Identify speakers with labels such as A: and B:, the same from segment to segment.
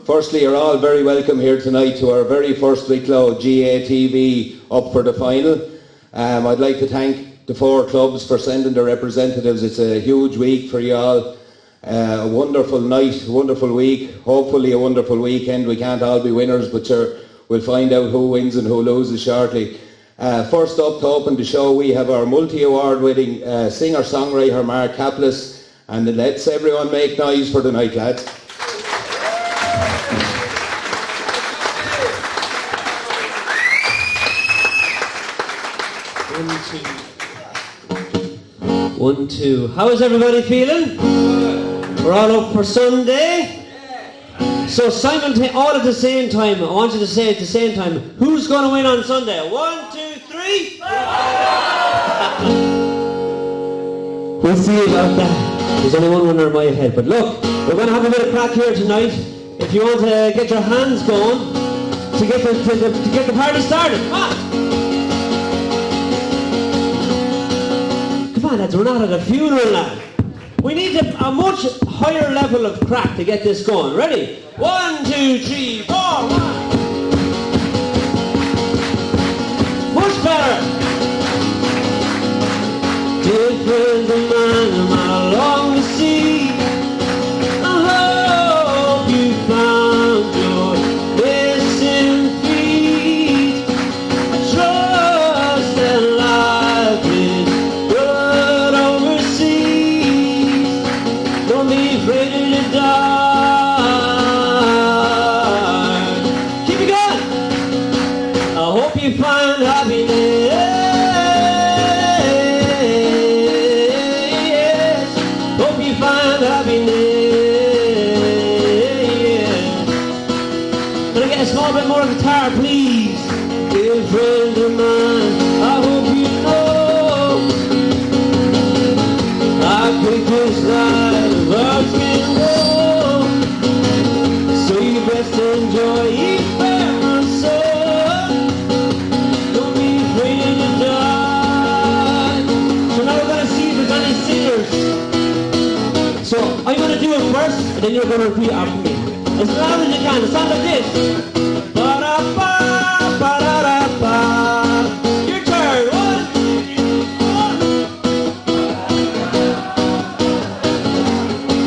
A: Firstly, you're all very welcome here tonight to our very first Wicklow GAA TV up for the final. I'd like to thank the 4 clubs for sending their representatives. It's a huge week for you all. A wonderful night, wonderful week, hopefully a wonderful weekend. We can't all be winners, but sure, we'll find out who wins and who loses shortly. First up to open the show, we have our multi-award winning singer-songwriter Mark Kaplis, and let's everyone make noise for the night, lads.
B: One, two. How is everybody feeling? We're all up for Sunday. So all at the same time, I want you to say at the same time, who's going to win on Sunday? 1, 2, 3. We'll see about that. There's only one winner in my head. But look, we're going to have a bit of crack here tonight. If you want to get your hands going to get the party started. Come on, lads, we're not at a funeral, lad. We need a much higher level of crack to get this going. Ready? 1, 2, 3, 4. 1. Much better. Different than mine, I'm out along the sea. I hope you found your missing feet. Trust that life is good overseas. Don't be afraid of the dark. Keep it going. I hope you find happiness. Hope you find happiness. Can I get a small bit more guitar, please? Dear friend of mine, I hope you know I could just like birds can go. So you best enjoy each bear my soul. Don't be afraid of the dark. So now we're going to see if there's any singers. So I'm going to do it first, and then you're going to repeat after me. As loud as you can. It sounds like this. Ba-da-ba, ba-da-da-ba. Your turn. 1, 2, 3, 4.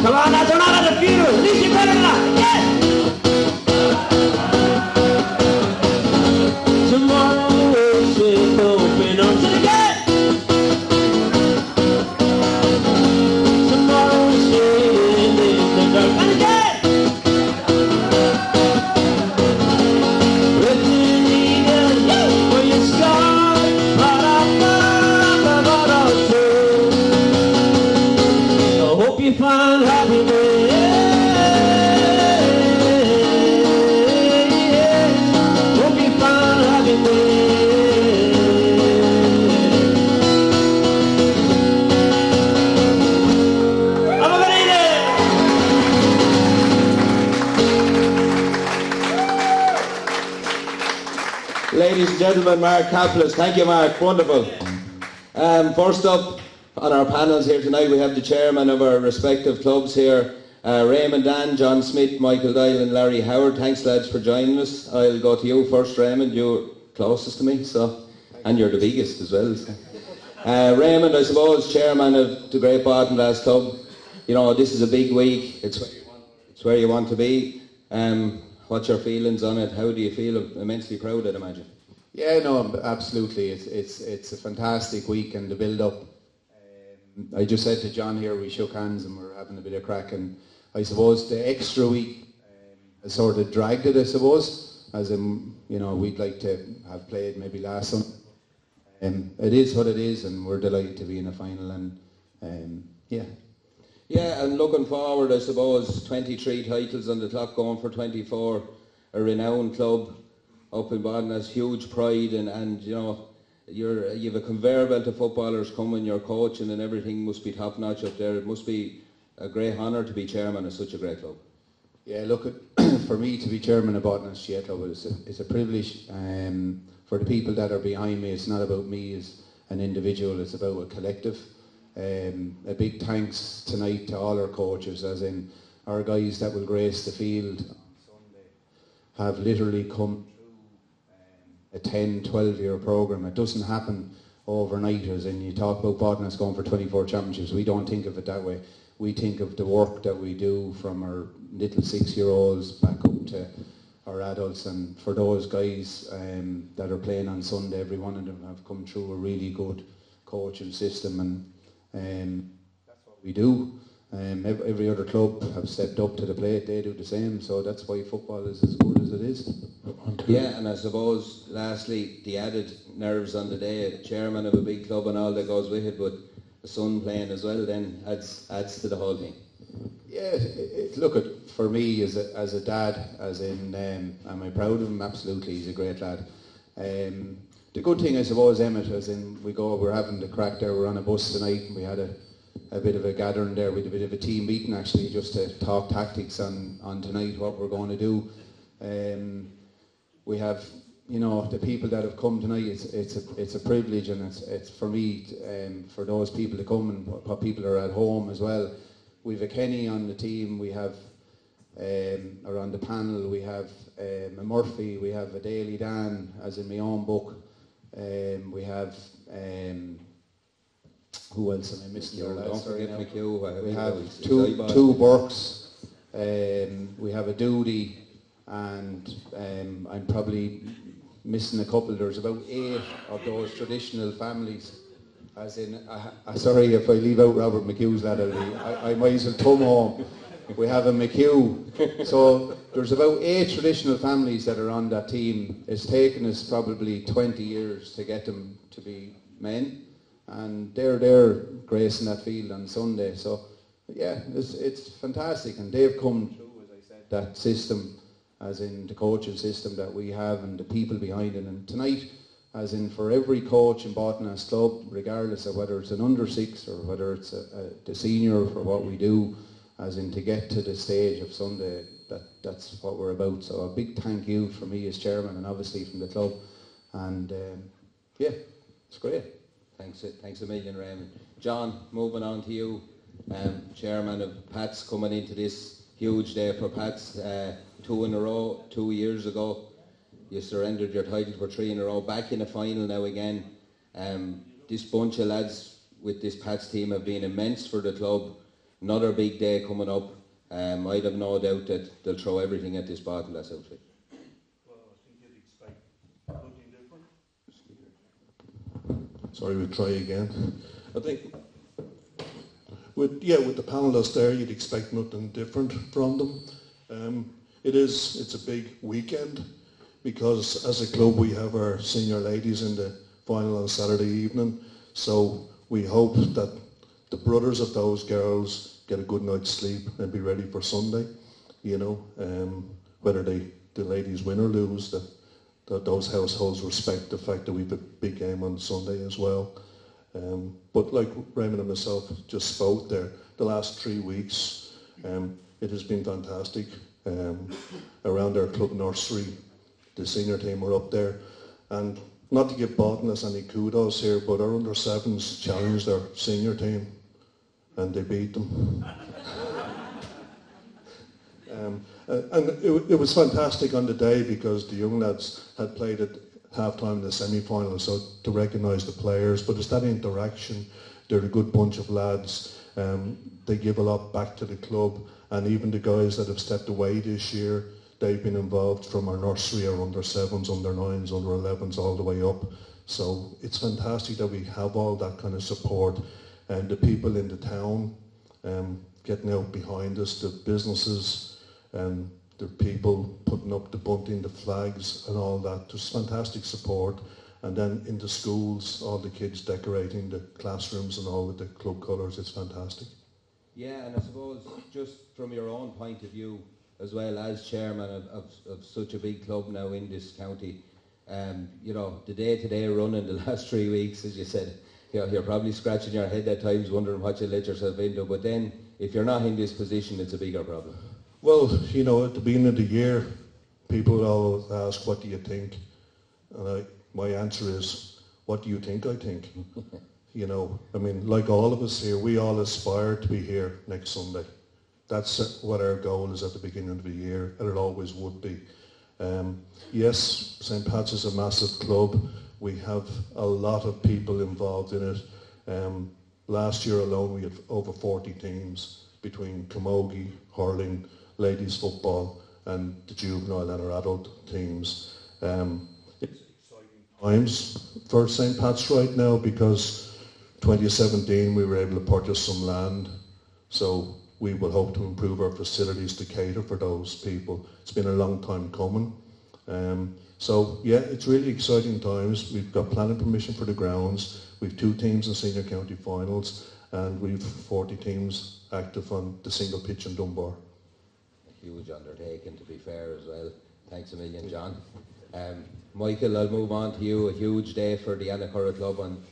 B: Come on, lads, we're not at a funeral. At least you're better than that. Yes. Tomorrow we'll swing open arms and again. Tomorrow we'll swing in the dark and again. Find happiness. Hope you find happiness. Have a good evening.
A: Ladies and gentlemen, Mark Kaplis. Thank you, Mark. Wonderful. First up on our panels here tonight, we have the chairman of our respective clubs here, Raymond Dan, John Smith, Michael Doyle and Larry Howard. Thanks, lads, for joining us. I'll go to you first, Raymond. You're closest to me, and you're the biggest as well. So. Raymond, I suppose, chairman of the Great Baltinglass Club. You know, this is a big week. It's where you want to be. What's your feelings on it? How do you feel? Immensely proud, I'd imagine.
C: Yeah, no, absolutely. It's a fantastic week, and the build-up. I just said to John here, we shook hands and we're having a bit of crack, and I suppose the extra week has sort of dragged it, I suppose, as in, you know, we'd like to have played maybe last Sunday. It is what it is, and we're delighted to be in the final, and yeah.
A: Yeah, and looking forward, I suppose, 23 titles on the clock, going for 24, a renowned club up in Baltinglass, huge pride, and you know, you have a conveyor belt of footballers coming, your coaching and everything must be top notch up there. It must be a great honour to be chairman of such a great club.
C: Yeah, look, for me to be chairman of Baltinglass GAA Club is a privilege. For the people that are behind me, it's not about me as an individual, it's about a collective. A big thanks tonight to all our coaches, as in our guys that will grace the field on have literally come through a 10, 12-year program. It doesn't happen overnight, as in you talk about Baltinglass going for 24 championships. We don't think of it that way. We think of the work that we do from our little 6-year-olds back up to our adults, and for those guys that are playing on Sunday, every one of them have come through a really good coaching system, and that's what we do. Every other club have stepped up to the plate, they do the same, so that's why football is as good as it is.
A: Yeah, and I suppose lastly, the added nerves on the day, chairman of a big club and all that goes with it, but the son playing as well then adds to the whole thing.
C: Yeah, look, for me as a dad, as in, am I proud of him? Absolutely, he's a great lad. The good thing, I suppose, Emmett, as in we're having the crack there, we're on a bus tonight, and we had a bit of a gathering there, with a bit of a team meeting actually, just to talk tactics on tonight, what we're going to do. We have, the people that have come tonight, it's a privilege, and it's for me, for those people to come, and what people are at home as well. We've a Kenny on the team, we have, or on the panel, we have a Murphy, we have a Daily Dan, as in my own book, we have, who else am I missing?
A: Don't forget McHugh.
C: We have two Burks, we have a Doody, and I'm probably missing a couple. There's about 8 of those traditional families. As in, sorry if I leave out Robert McHugh's lad, I might as well come home. We have a McHugh. So there's about 8 traditional families that are on that team. It's taken us probably 20 years to get them to be men, and they're there gracing that field on Sunday. So yeah, it's fantastic, and they've come through, as I said, that system, as in the coaching system that we have and the people behind it. And tonight, as in for every coach in Baltinglass club, regardless of whether it's an under-6 or whether it's the senior for what we do, as in to get to the stage of Sunday, that's what we're about. So a big thank you from me as chairman, and obviously from the club. And yeah, it's great.
A: Thanks a million, Raymond. John, moving on to you, chairman of Pats, coming into this huge day for Pats, 2 in a row, 2 years ago. You surrendered your title for 3 in a row, back in the final now again. This bunch of lads with this Pats team have been immense for the club. Another big day coming up. I'd have no doubt that they'll throw everything at this Baltinglass outfit.
D: Well, I think you'd expect nothing different. Sorry, we'll try again. I think with the panelists there, you'd expect nothing different from them. It's a big weekend, because as a club we have our senior ladies in the final on Saturday evening, so we hope that the brothers of those girls get a good night's sleep and be ready for Sunday, whether the ladies win or lose, that those households respect the fact that we've a big game on Sunday as well. But like Raymond and myself just spoke there, the last 3 weeks, it has been fantastic. Around our club nursery, the senior team were up there, and not to give Baltinglass any kudos here, but our under-7s challenged our senior team, and they beat them. And it was fantastic on the day, because the young lads had played at half-time in the semi-final, so to recognise the players, but it's that interaction. They're a good bunch of lads. They give a lot back to the club, and even the guys that have stepped away this year, they've been involved from our nursery, our under-7s, under-9s, under-11s, all the way up. So it's fantastic that we have all that kind of support, and the people in the town getting out behind us, the businesses, the people putting up the bunting, the flags and all that. Just fantastic support. And then in the schools, all the kids decorating the classrooms and all with the club colours. It's fantastic.
A: Yeah, and I suppose just from your own point of view, as well as chairman of such a big club now in this county, the day-to-day running the last 3 weeks, as you said, you're probably scratching your head at times wondering what you let yourself into, but then if you're not in this position, it's a bigger problem.
D: Well, at the beginning of the year, people always ask, what do you think? And my answer is, what do you think I think? Like all of us here, we all aspire to be here next Sunday. That's what our goal is at the beginning of the year, and it always would be. Yes, St. Pat's is a massive club. We have a lot of people involved in it. Last year alone we had over 40 teams between camogie, hurling, ladies football and the juvenile and our adult teams. It's exciting times for St. Pat's right now because 2017 we were able to purchase some land, so we will hope to improve our facilities to cater for those people. It's been a long time coming. So yeah, it's really exciting times. We've got planning permission for the grounds. We've 2 teams in senior county finals and we've 40 teams active on the single pitch in Dunbar.
A: A huge undertaking, to be fair, as well. Thanks a million, John. Michael, I'll move on to you. A huge day for the Annacurra club on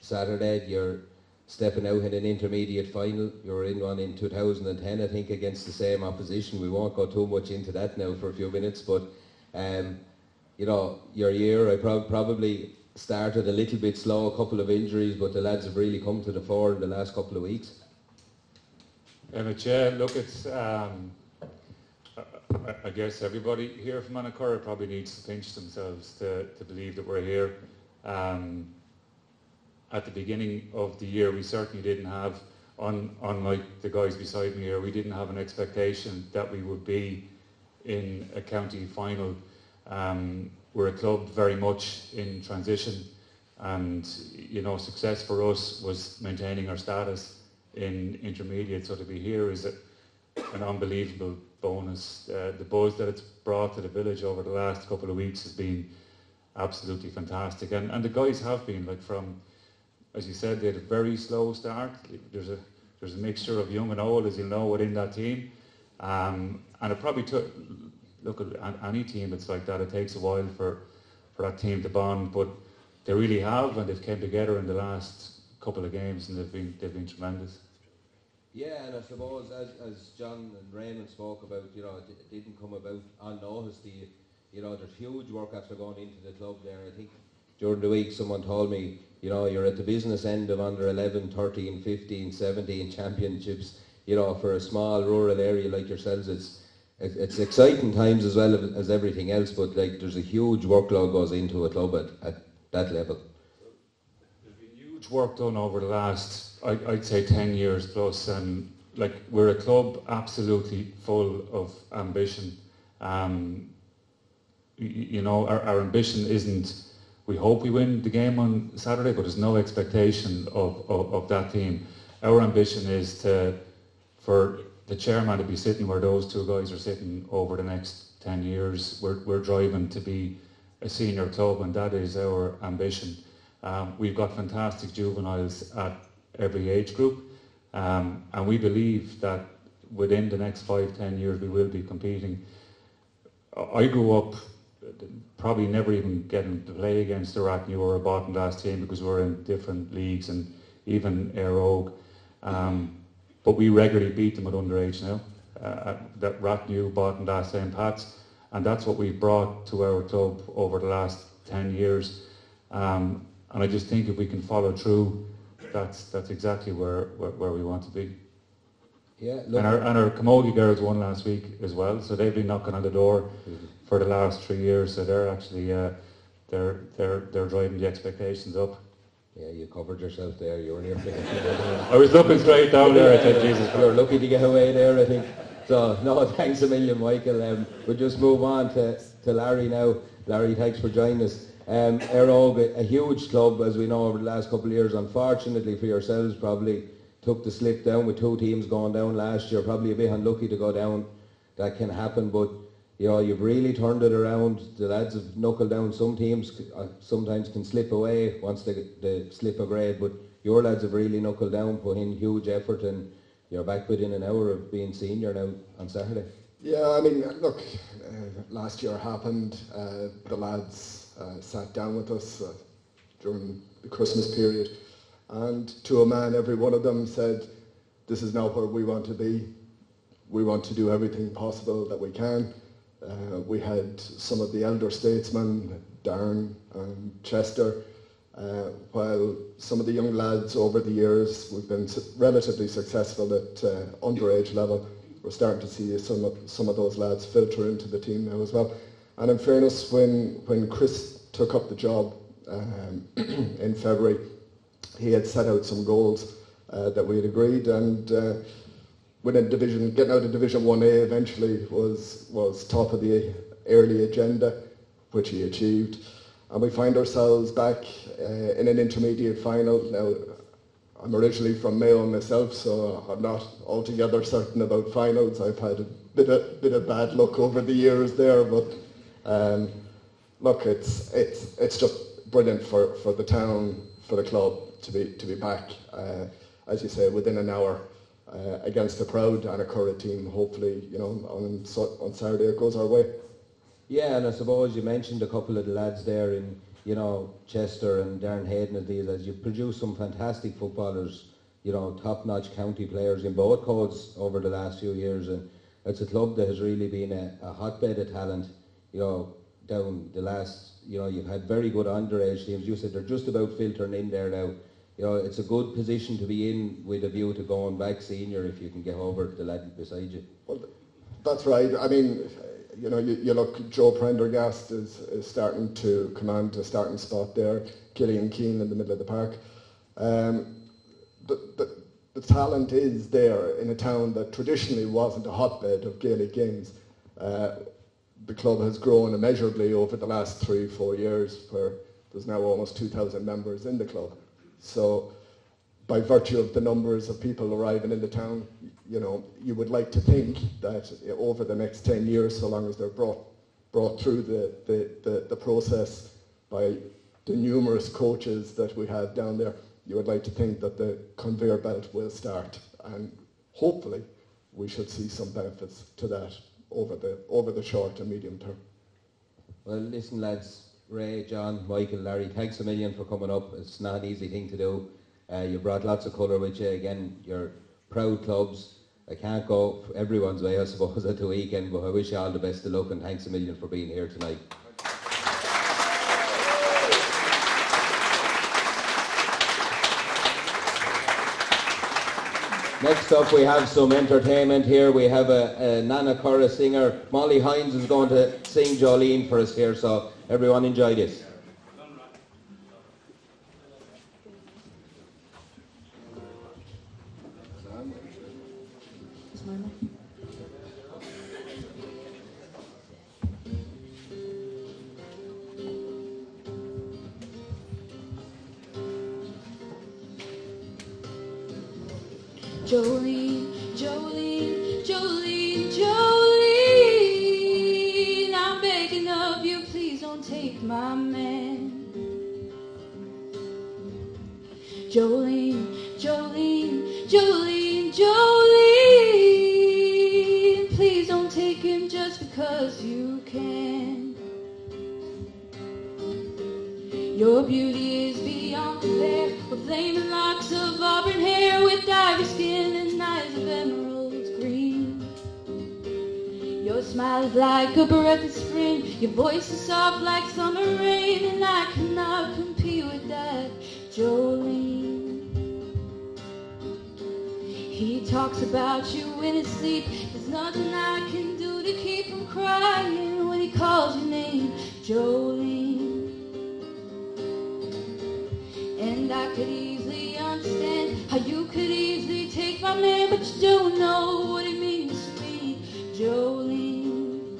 A: Saturday. You're stepping out in an intermediate final. You were in one in 2010, I think, against the same opposition. We won't go too much into that now for a few minutes, but you know, your year, I probably started a little bit slow, a couple of injuries, but the lads have really come to the fore in the last couple of weeks.
E: Emmett, yeah, look, it's, I guess everybody here from Annacurra probably needs to pinch themselves to believe that we're here. At the beginning of the year, we certainly didn't have, unlike the guys beside me here, we didn't have an expectation that we would be in a county final. We're a club very much in transition, and you know, success for us was maintaining our status in intermediate, so to be here is an unbelievable bonus. The buzz that it's brought to the village over the last couple of weeks has been absolutely fantastic, and the guys have been, like, from, as you said, they had a very slow start. There's a mixture of young and old, as you'll know, within that team, and it probably took, look at any team, it's like that, it takes a while for that team to bond, but they really have, and they've came together in the last couple of games, and they've been tremendous.
A: Yeah, and I suppose as John and Raymond spoke about, you know, it didn't come about unnoticed. You know, there's huge work after going into the club there. I think during the week someone told me, you know, you're at the business end of under 11, 13, 15, 17 championships. You know, for a small rural area like yourselves, it's exciting times as well as everything else, but like there's a huge workload goes into a club at that level.
E: There's been huge work done over the last, I'd say 10 years plus, and like we're a club absolutely full of ambition. You know, our ambition isn't, we hope we win the game on Saturday, but there's no expectation of that team. Our ambition is for the chairman to be sitting where those 2 guys are sitting over the next 10 years. We're driving to be a senior club, and that is our ambition. We've got fantastic juveniles at every age group, and we believe that within the next 5-10 years we will be competing. I grew up probably never even getting to play against a Ratnew or a Baltinglass team because we're in different leagues, and even Éire Óg. But we regularly beat them at underage now. That Ratnew, Baltinglass, St. Pat's, and that's what we've brought to our club over the last 10 years. And I just think if we can follow through, that's exactly where we want to be.
A: Yeah, look,
E: and our camogie girls won last week as well, so they've been knocking on the door for the last 3 years. So they're actually they're driving the expectations up.
A: yeah, you covered yourself there. You were near.
E: I was looking straight down there. I said, Jesus,
A: you're lucky to get away there, I think. So no, thanks a million, Michael. We'll just move on to Larry now. Larry, thanks for joining us. Éire Óg, a huge club, as we know, over the last couple of years. Unfortunately for yourselves, probably took the slip down with 2 teams going down last year. Probably a bit unlucky to go down. That can happen, but you know, you've really turned it around. The lads have knuckled down. Some teams sometimes can slip away once they slip a grade, but your lads have really knuckled down, put in huge effort, and you're back within an hour of being senior now on Saturday.
F: Yeah, I mean, look, last year happened. The lads sat down with us during the Christmas period, and to a man, every one of them said, this is not where we want to be. We want to do everything possible that we can. We had some of the elder statesmen, Darren and Chester, while some of the young lads over the years, we've been relatively successful at underage level. We're starting to see some of those lads filter into the team now as well. And in fairness, when Chris took up the job in February, he had set out some goals that we had agreed, and within getting out of Division 1A eventually was top of the early agenda, which he achieved. And we find ourselves back in an intermediate final. Now, I'm originally from Mayo myself, so I'm not altogether certain about finals. I've had a bit of bad luck over the years there, but look, it's just brilliant for the town, for the club to be back, as you say, within an hour against a proud Annacurra team. Hopefully, on Saturday it goes our way.
A: Yeah, and I suppose you mentioned a couple of the lads there in, Chester and Darren Hayden and these lads. You've produced some fantastic footballers, top-notch county players in both codes over the last few years, and it's a club that has really been a hotbed of talent, down the last, you've had very good underage teams. You said they're just about filtering in there now. It's a good position to be in with a view to going back senior if you can get over the lad beside you.
F: Well, that's right. I mean, you look, Joe Prendergast is starting to command a starting spot there. Killian Keane in the middle of the park. The talent is there in a town that traditionally wasn't a hotbed of Gaelic games. The club has grown immeasurably over the last 3-4 years, where there's now almost 2,000 members in the club. So by virtue of the numbers of people arriving in the town, you would like to think that over the next 10 years, so long as they're brought through the process by the numerous coaches that we have down there, you would like to think that the conveyor belt will start, and hopefully we should see some benefits to that over the short and medium term.
A: Well, listen, lads, Ray, John, Michael, Larry, thanks a million for coming up. It's not an easy thing to do. You brought lots of colour with you. Again, you're proud clubs. I can't go everyone's way, I suppose, at the weekend, but I wish you all the best of luck, and thanks a million for being here tonight. Next up, we have some entertainment here. We have a Annacurra singer. Molly Hines is going to sing Jolene for us here, so everyone enjoy this.
G: Jolene, Jolene, Jolene, Jolene, I'm begging of you, please don't take my man. Jolene, Jolene, Jolene, Jolene, please don't take him just because you can. Your beauty is beyond compare, with flaming locks of auburn hair, with ivory skin and eyes of emerald green. Your smile is like a breath of spring, your voice is soft like summer rain, and I cannot compete with that, Jolene. He talks about you in his sleep, there's nothing I can do to keep from crying when he calls your name, Jolene. And I could easily understand how you could easily take my man, but you don't know what it means to me, Jolene.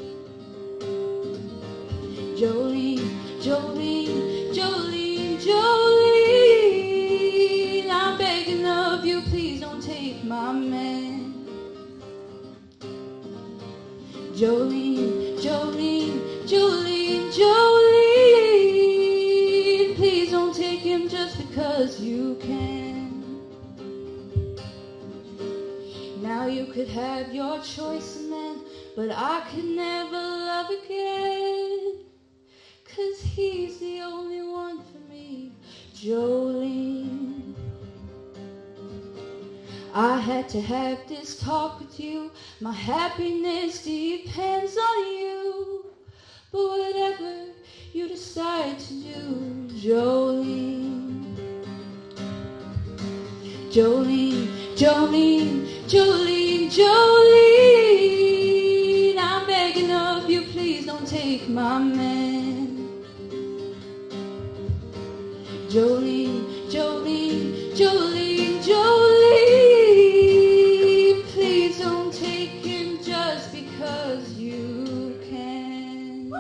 G: Jolene, Jolene, Jolene, Jolene, I'm begging of you, please don't take my man. Jolene, Jolene, Jolene, Jolene, please don't take him just because you can. Now you could have your choice of man, but I could never love again, 'cause he's the only one for me, Jolene. I had to have this talk with you, my happiness depends on you, but whatever you decide to do, Jolene. Jolene, Jolene, Jolene, Jolene, I'm begging of you, please don't take my man. Jolene, Jolene, Jolene, Jolene, please don't take him just because you can.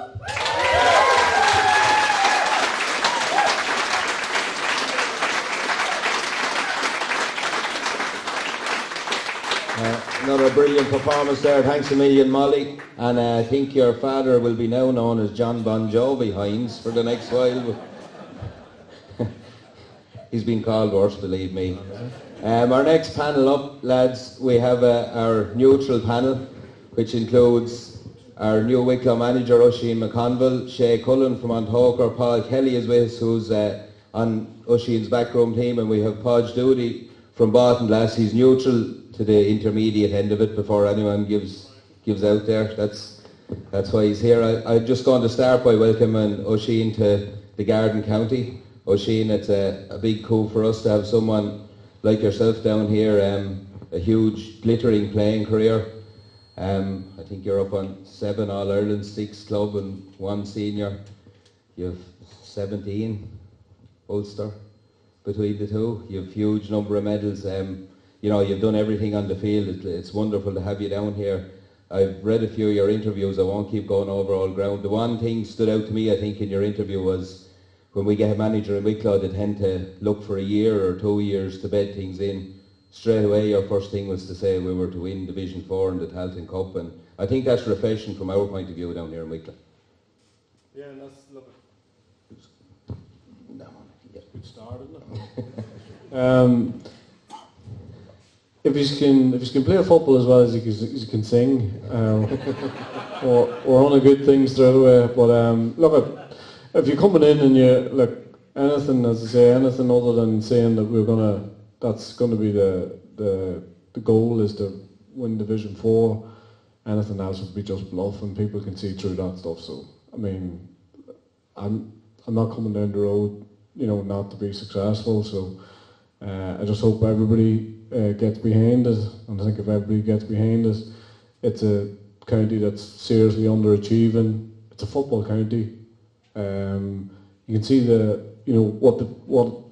A: Another brilliant performance there. Thanks a million, Molly. And I think your father will be now known as John Bon Jovi Hines for the next while. He's been called worse, believe me. Our next panel up, lads, we have our neutral panel, which includes our new Wicklow manager, Oisin McConville, Shay Cullen from Anthoker, Paul Kelly is with us, who's on Oisin's backroom team, and we have Podge Doody from Baltinglass. He's neutral to the intermediate end of it before anyone gives out there. That's why he's here. I'm just going to start by welcoming Oisin to the Garden County. Oisin, it's a big coup for us to have someone like yourself down here, a huge glittering playing career. I think you're up on 7 All-Ireland, 6 club and 1 senior. You've 17 Ulster between the two. You've huge number of medals. You've done everything on the field. It's wonderful to have you down here. I've read a few of your interviews. I won't keep going over all ground. The one thing stood out to me, I think, in your interview was when we get a manager in Wicklow, they tend to look for a year or 2 years to bed things in. Straight away, your first thing was to say we were to win Division 4 in the Talton Cup, and I think that's refreshing from our point of view down here in Wicklow.
H: Yeah, and that's lovely.
A: No, yeah.
H: Good start, isn't it? If you can play football as well as you can sing, we're on a good thing straight away. But look, if you're coming in and you look anything, as I say, anything other than saying that that's gonna be the goal is to win Division 4. Anything else would be just bluff, and people can see through that stuff. So I mean, I'm not coming down the road, not to be successful. So I just hope everybody gets behind it, and I think if everybody gets behind it, it's a county that's seriously underachieving. It's a football county. You can see what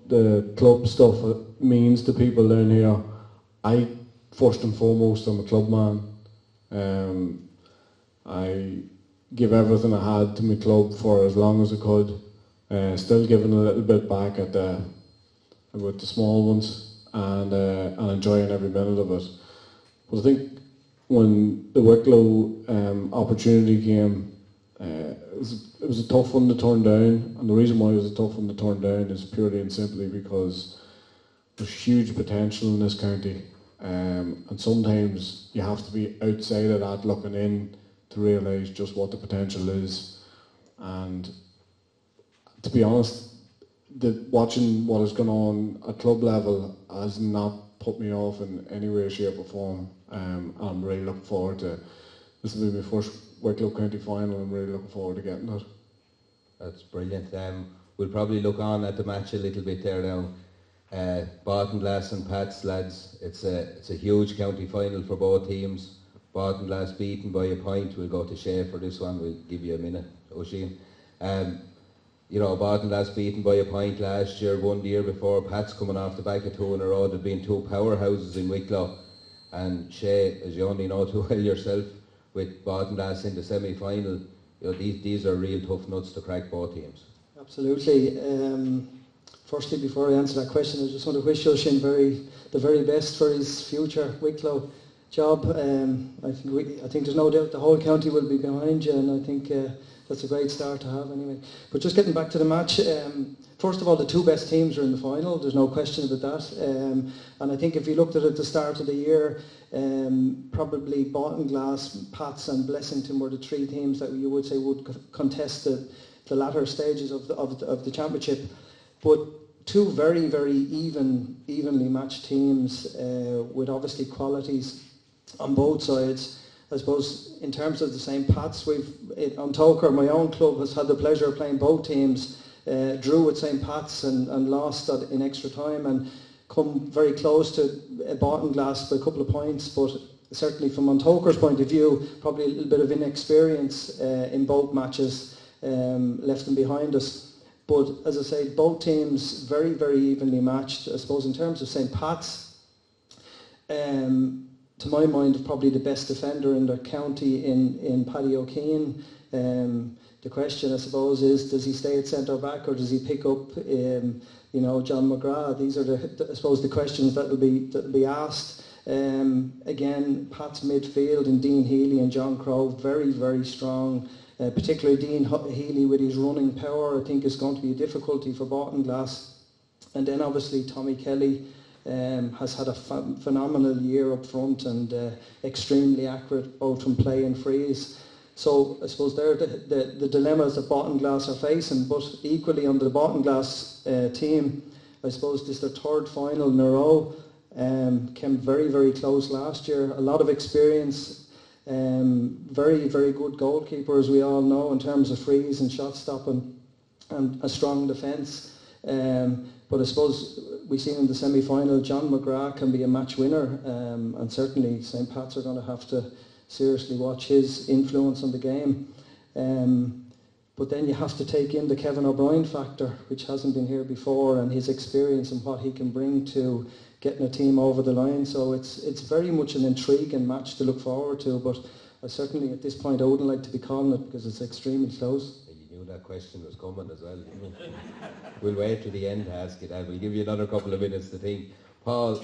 H: the club stuff means to people down here. I first and foremost am a club man. I give everything I had to my club for as long as I could. Still giving a little bit back with the small ones. And enjoying every minute of it. But I think when the Wicklow opportunity came, it was a tough one to turn down, and the reason why it was a tough one to turn down is purely and simply because there's huge potential in this county, and sometimes you have to be outside of that looking in to realise just what the potential is. And to be honest, watching what has gone on at club level has not put me off in any way, shape or form. I'm really looking forward to, this will be my first Wicklow County final. I'm really looking forward to getting it.
A: That's brilliant. We'll probably look on at the match a little bit there now. Baltinglass and Pats, lads, it's a huge county final for both teams. Baltinglass beaten by a point. We'll go to Shay for this one. We'll give you a minute, Oisin. Baltinglass beaten by a point last year, one the year before. Pat's coming off the back of 2 in a row. There've been 2 powerhouses in Wicklow. And Shay, as you only know too well yourself, with Baltinglass in the semi-final, these are real tough nuts to crack, both teams.
I: Absolutely. Firstly, before I answer that question, I just want to wish Oisin the very best for his future Wicklow job. I think there's no doubt the whole county will be behind you, and I think that's a great start to have anyway. But just getting back to the match, first of all, the 2 best teams are in the final. There's no question about that. And I think if you looked at it at the start of the year, probably Baltinglass, Pats and Blessington were the 3 teams that you would say would contest the latter stages of the championship. But 2 very, very evenly matched teams with obviously qualities on both sides. I suppose in terms of the St. Pat's, Anthoker, my own club, has had the pleasure of playing both teams. Drew with St. Pat's and lost in extra time, and come very close to Baltinglass by a couple of points. But certainly from Montoker's point of view, probably a little bit of inexperience in both matches left them behind us. But as I say, both teams very, very evenly matched. I suppose in terms of St. Pat's, to my mind, probably the best defender in their county in Paddy O'Keefe. The question, I suppose, is does he stay at centre back or does he pick up, John McGrath? These are I suppose, the questions that will be asked. Again, Pat's midfield and Dean Healy and John Crowe, very, very strong. Particularly Dean Healy with his running power, I think is going to be a difficulty for Baltinglass. And then obviously Tommy Kelly has had a phenomenal year up front and extremely accurate both from play and frees. So I suppose they're the dilemmas that Baltinglass are facing, but equally under the Baltinglass team, I suppose this is their third final in a row. Came very, very close last year. A lot of experience, very, very good goalkeeper, as we all know, in terms of frees and shot stopping, and a strong defence. But I suppose we've seen in the semi-final, John McGrath can be a match winner, and certainly St. Pat's are going to have to seriously watch his influence on the game. But then you have to take in the Kevin O'Brien factor, which hasn't been here before, and his experience and what he can bring to getting a team over the line. So it's very much an intriguing match to look forward to, but I certainly at this point I wouldn't like to be calling it because it's extremely close.
A: You knew that question was coming as well, didn't you? We'll wait to the end to ask you that. We'll give you another couple of minutes to think. Paul,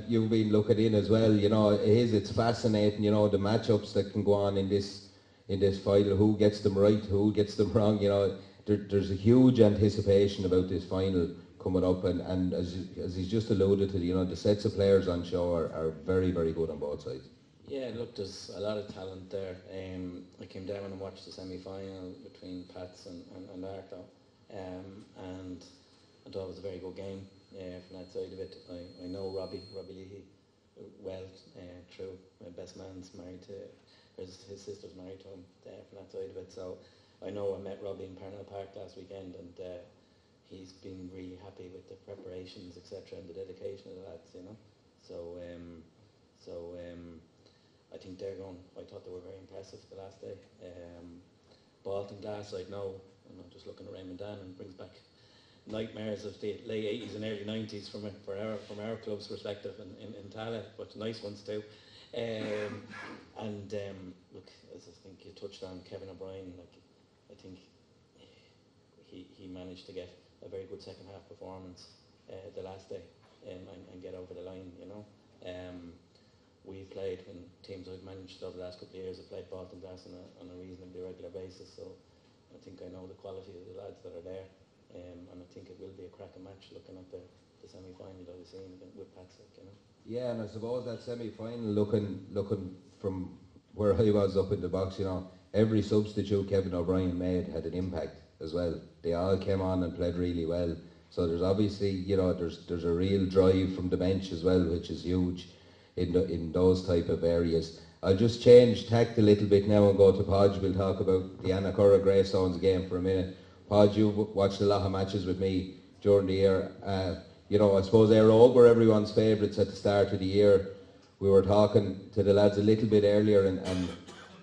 A: you've been looking in as well. It's fascinating, the matchups that can go on in this final. Who gets them right, who gets them wrong. There's a huge anticipation about this final coming up, and as he's just alluded to, the sets of players on show are very, very good on both sides.
J: Yeah, look, there's a lot of talent there. I came down and watched the semi-final between Pats and Arklow, and I thought it was a very good game from that side of it. I know Robbie Leahy well through my best man's married to, his sister's married to him from that side of it. So I know I met Robbie in Parnell Park last weekend, and he's been really happy with the preparations, etc., and the dedication of the lads, So I think they're going. I thought they were very impressive the last day. Baltinglass, I know. I'm not just looking at Raymond Dan, and brings back nightmares of the late 80s and early 90s from our club's perspective in Tala, but nice ones too. Look, as I think you touched on, Kevin O'Brien, I think he managed to get a very good second half performance the last day and get over the line, We've played, when teams I've managed over the last couple of years have played Baltinglass on a reasonably regular basis, so I think I know the quality of the lads that are there, and I think it will be a cracking match looking at the semi-final that we've seen with Pats.
A: Yeah, and I suppose that semi-final, looking from where I was up in the box, every substitute Kevin O'Brien made had an impact as well. They all came on and played really well. So there's obviously, there's a real drive from the bench as well, which is huge in those type of areas. I'll just change tact a little bit now and go to Podge. We'll talk about the Annacurra Greystones game for a minute. Podge, you've watched a lot of matches with me during the year. I suppose Éire Óg were everyone's favourites at the start of the year. We were talking to the lads a little bit earlier, and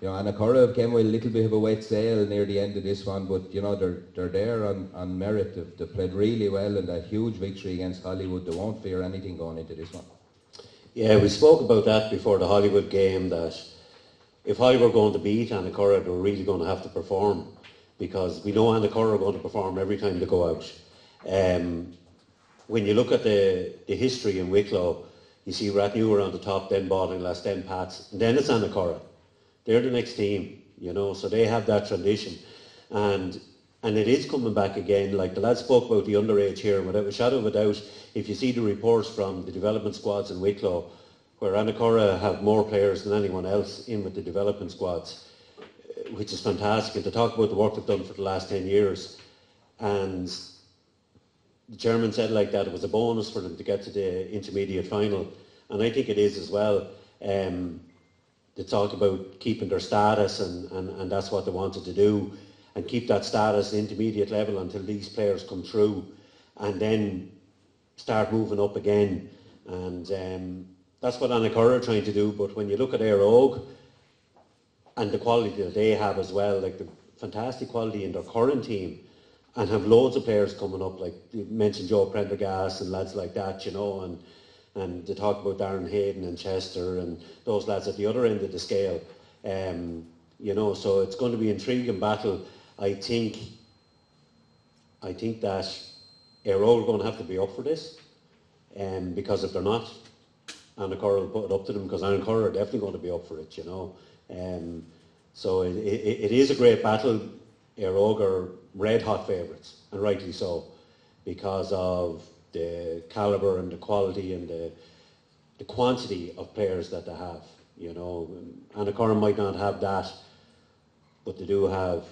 A: Annacurra came with a little bit of a wet sail near the end of this one, but they're there on merit. They've played really well, and that huge victory against Hollywood. They won't fear anything going into this one.
K: Yeah, we spoke about that before the Hollywood game, that if Hollywood were going to beat Annacurra, they were really going to have to perform, because we know Annacurra are going to perform every time they go out. When you look at the history in Wicklow, you see Rathnewer on the top, then Baltinglass, then Pats, and then it's Annacurra. They're the next team, so they have that tradition. And it is coming back again. Like the lads spoke about the underage here, without a shadow of a doubt, if you see the reports from the development squads in Wicklow, where Annacurra have more players than anyone else in with the development squads, which is fantastic. And to talk about the work they've done for the last 10 years. And the chairman said like that it was a bonus for them to get to the intermediate final. And I think it is as well. They talked about keeping their status, and that's what they wanted to do, and keep that status intermediate level until these players come through, and then start moving up again. And that's what Annacurra are trying to do. But when you look at Éire Óg and the quality that they have as well, like the fantastic quality in their current team, and have loads of players coming up, like you mentioned Joe Prendergast and lads like that, you know, and they talk about Darren Hayden and Chester and those lads at the other end of the scale. You know, so it's going to be an intriguing battle. I think that Éire Óg are going to have to be up for this, because if they're not, Annacurra will put it up to them, because Annacurra are definitely going to be up for it, you know. So it is a great battle. Éire Óg are red hot favourites, and rightly so, because of the calibre and the quality and the quantity of players that they have. You know, Annacurra might not have that, but they do have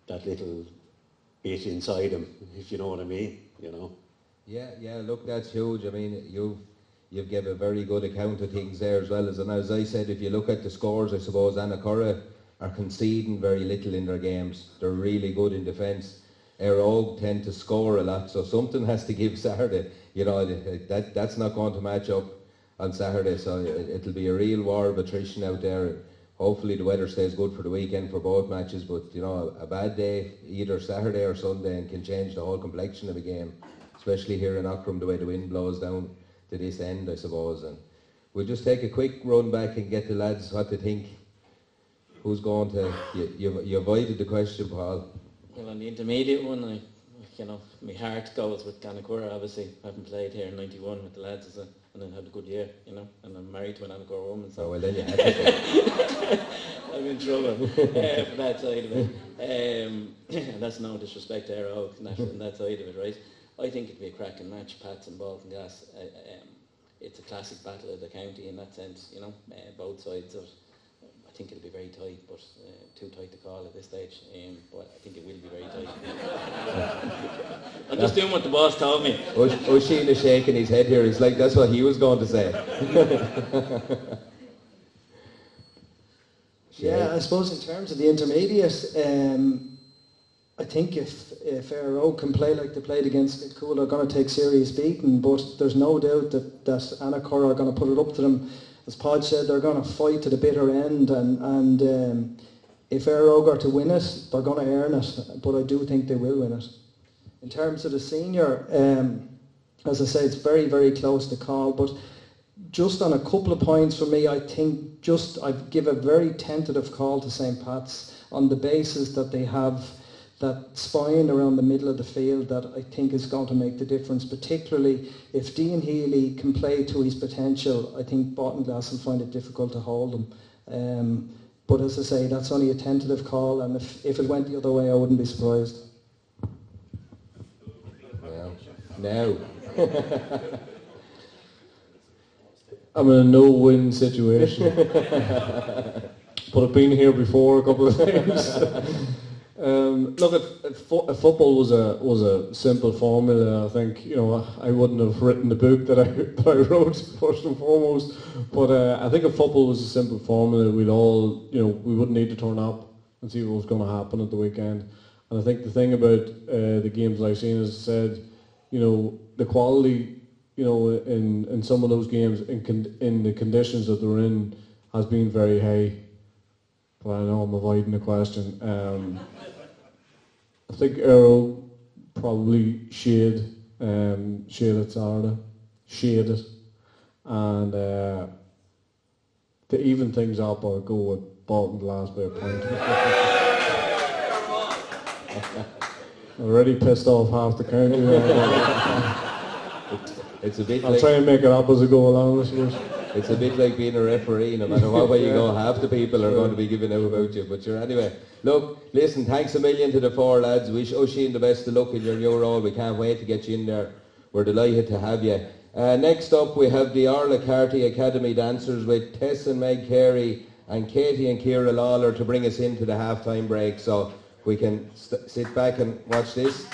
K: that little bit inside them, if you know what I mean, you know.
L: Yeah, look, that's huge. I mean, you've given a very good account of things there as well. And as I said, if you look at the scores, I suppose Annacurra are conceding very little in their games. They're really good in defence. Éire Óg tend to score a lot, so something has to give Saturday. You know, that's not going to match up on Saturday, so it'll be a real war of attrition out there. Hopefully the weather stays good for the weekend for both matches, but you know, a bad day either Saturday or Sunday and can change the whole complexion of a game, especially here in Auckland, the way the wind blows down to this end, I suppose. And we'll just take a quick run back and get the lads what they think. Who's going to, you avoided the question, Paul.
J: Well, on the intermediate one, my heart goes with Annacurra, obviously, having played here in 91 with the lads and then had a good year, you know, and I'm married to an Annacurra woman, so...
L: Oh, well, then you had to.
J: I'm in trouble for that side of it. And that's no disrespect to Éire Óg and that side of it, right? I think it'd be a cracking match, Pats and Baltinglass. It's a classic battle of the county in that sense, you know, both sides of it. I think it'll be very tight, but too tight to call at this stage. But I think it will be very tight. I'm just doing what the boss told me.
L: Oisin is shaking his head here. It's like that's what he was going to say.
I: Yeah, I suppose in terms of the intermediate, I think if Éire Óg can play like they played against Wicklow, they're going to take serious beating. But there's no doubt that Annacurra are going to put it up to them. As Pod said, they're going to fight to the bitter end, and if Éire Óg are to win it, they're going to earn it, but I do think they will win it. In terms of the senior, as I say, it's very, very close to call, but just on a couple of points for me, I think I'd give a very tentative call to St. Pat's on the basis that they have that spine around the middle of the field that I think is going to make the difference, particularly if Dean Healy can play to his potential. I think Baltinglass will find it difficult to hold him. But as I say, that's only a tentative call, and if it went the other way, I wouldn't be surprised.
L: No.
H: I'm in a no-win situation. But I've been here before a couple of times. Look, if football was a simple formula, I think, you know, I wouldn't have written the book that I wrote first and foremost. But I think if football was a simple formula, we'd all, you know, we wouldn't need to turn up and see what was going to happen at the weekend. And I think the thing about the games I've seen, as I said, you know, the quality, you know, in some of those games, in the conditions that they're in, has been very high. But I know I'm avoiding the question. I think Éire Óg probably shaded Saturday, and to even things up, I'll go with Baltinglass by a point. Already pissed off half the county.
L: It's a bit.
H: I'll try and make it up as I go along, I suppose.
L: It's a bit like being a referee. No matter what way you go, half the people are going to be giving out about you. But anyway, look, listen, thanks a million to the four lads. Wish Oisin the best of luck in your new role. We can't wait to get you in there. We're delighted to have you. Next up, we have the Orla Carty Academy dancers with Tess and Meg Carey and Katie and Ciara Lawler to bring us into the half-time break. So we can sit back and watch this.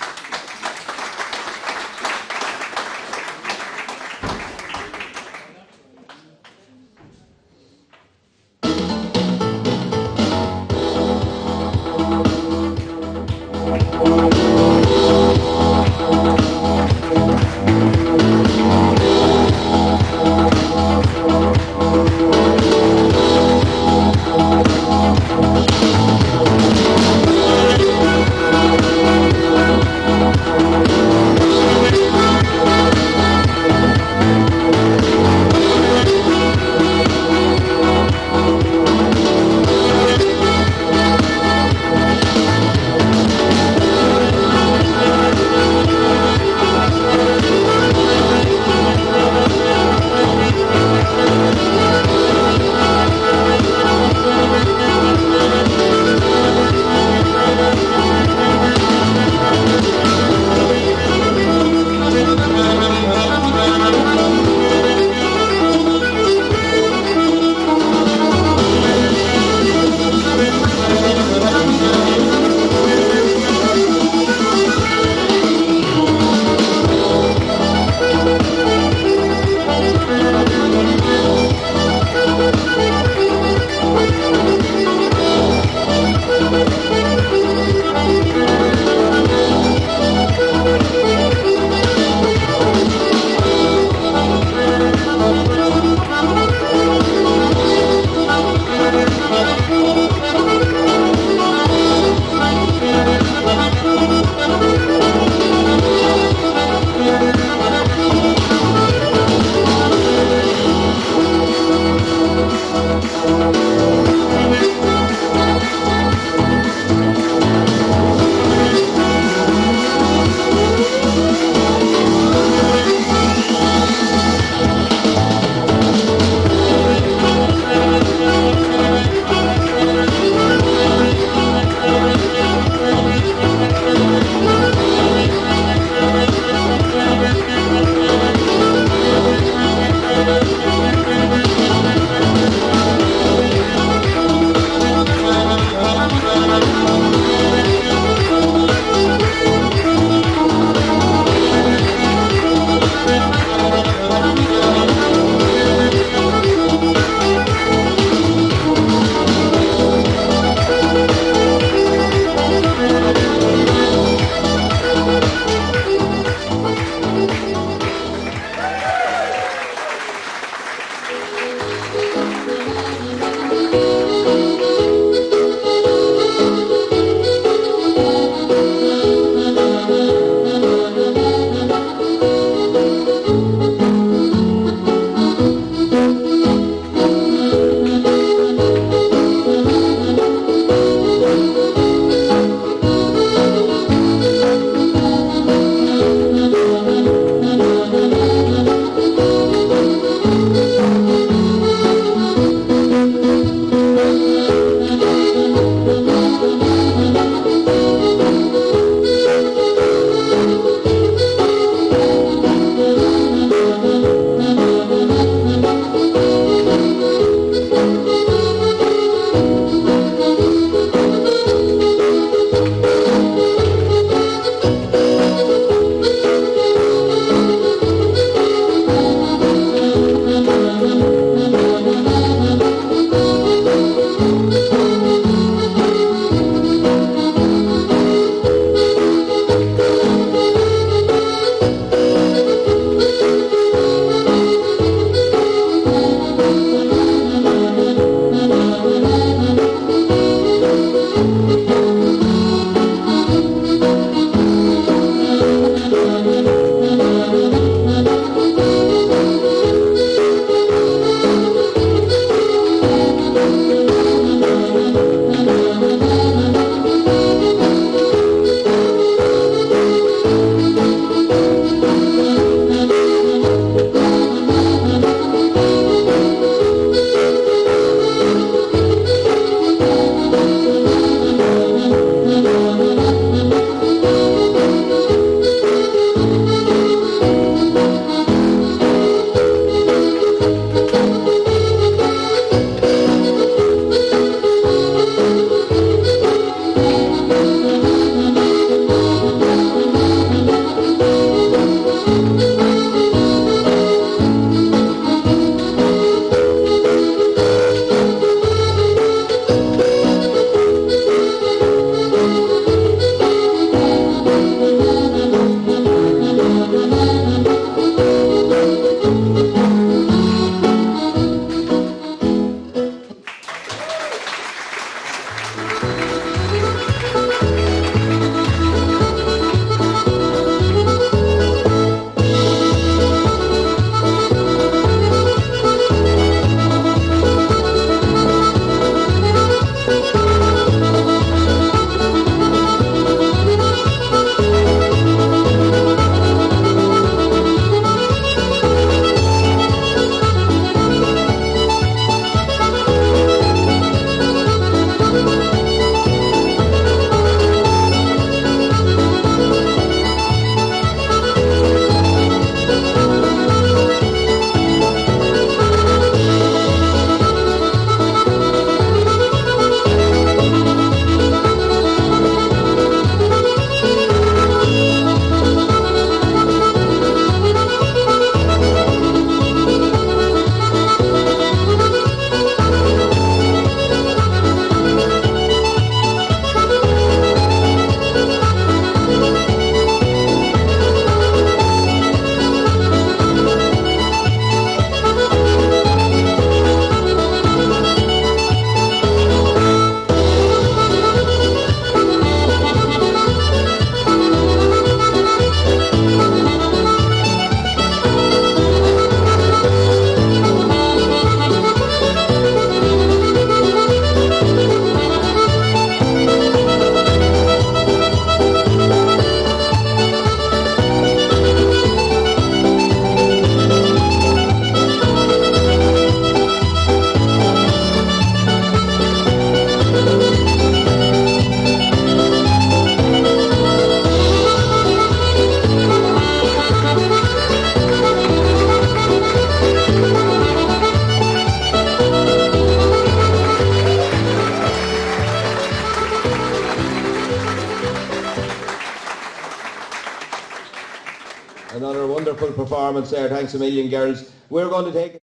A: Another wonderful performance there. Thanks a million, girls. We're going to take it.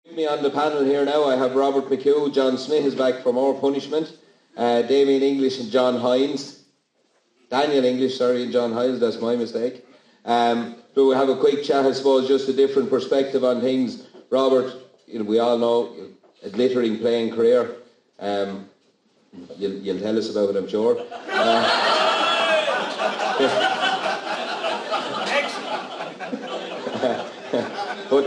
A: With me on the panel here now, I have Robert McHugh. John Smith is back for more punishment. Damien English and John Hines. Daniel English, sorry, and John Hines, that's my mistake. But we'll have a quick chat, I suppose, just a different perspective on things. Robert, we all know a glittering playing career. You'll tell us about it, I'm sure. But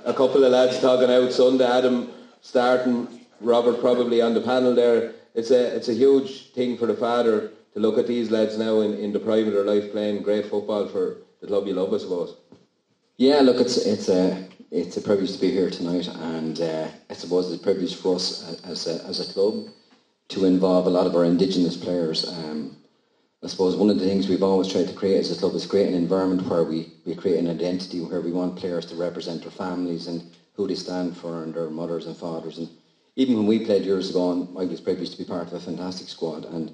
A: a couple of lads talking out Sunday, Adam starting, Robert probably on the panel there. It's a huge thing for the father to look at these lads now in the prime of their life playing great football for the club you love, I suppose.
M: Yeah, look, it's a privilege to be here tonight, and I suppose it's a privilege for us as a club to involve a lot of our Indigenous players. I suppose one of the things we've always tried to create as a club is create an environment where we create an identity where we want players to represent their families and who they stand for and their mothers and fathers. And even when we played years ago, I was privileged to be part of a fantastic squad. And